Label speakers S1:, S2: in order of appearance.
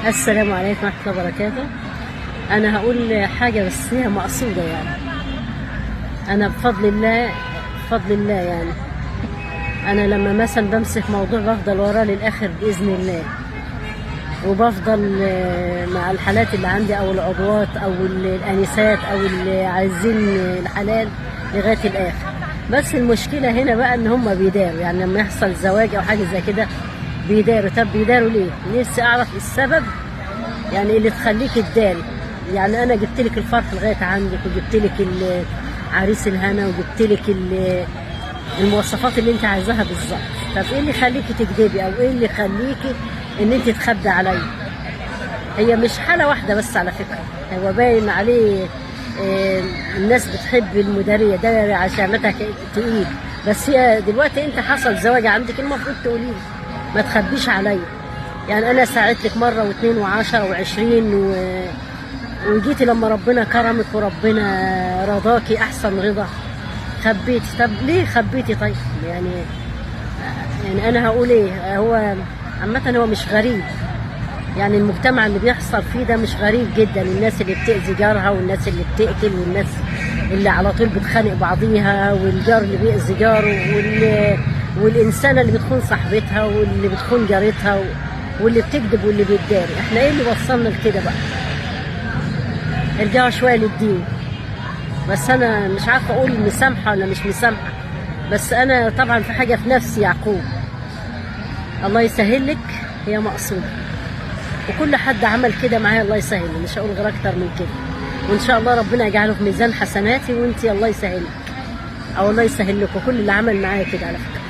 S1: السلام عليكم ورحمة الله وبركاته. أنا هقول حاجة بس هي مقصودة يعني. أنا بفضل الله يعني. أنا لما مثلا بمسك موضوع بفضل وراه للآخر بإذن الله، وبفضل مع الحالات اللي عندي أو العضوات أو الآنسات أو اللي عايزين الحلال لغاية الآخر. بس المشكلة هنا بقى إن هم بيداروا، يعني لما يحصل زواج أو حاجة زي كده بيداروا. طب بيداروا ليه؟ نفسي أعرف السبب يعني اللي تخليك تداري. يعني أنا جبت لك الفرح لغاية عندك، وجبت لك عريس الهنا، وجبت لك المواصفات اللي أنت عايزاها بالظبط. طب إيه اللي يخليكي تكذبي، أو إيه اللي يخليكي إن أنت تخبي عليا؟ هي مش حالة واحدة بس على فكرة، هو باين عليه. الناس بتحب المدارية ده عشانتها تقيل، بس هي دلوقتي انت حصل زواج عندك المفروض تقولي ما تخبيش عليا. يعني انا ساعدت لك مرة واثنين وعشرة وعشرين وجيتي لما ربنا كرمك وربنا رضاكي احسن رضا خبيتي. طب ليه خبيتي؟ طيب يعني انا هقول ايه؟ هو عامة هو مش غريب، يعني المجتمع اللي بيحصل فيه ده مش غريب جدا. الناس اللي بتأذي جارها، والناس اللي بتقتل، والناس اللي على طول بتخانق بعضيها، والجار اللي بيأذي جاره، والإنسانة اللي بتخون صاحبتها، واللي بتخون جارتها، واللي بتكذب، واللي بيتداري. احنا ايه اللي وصلنا لكده بقى؟ ارجعوا شوية للدين. بس انا مش عارفة اقول مسامحة ولا مش مسامحة، بس انا طبعا في حاجة في نفسي يعقوب. الله يسهل لك، هي مقصودة، وكل حد عمل كده معايا الله يسهل. مش هقول غير اكتر من كده، وان شاء الله ربنا يجعله في ميزان حسناتي، وانتي الله يسهل لك، او الله يسهل لك، وكل اللي عمل معايا كده على فكرة.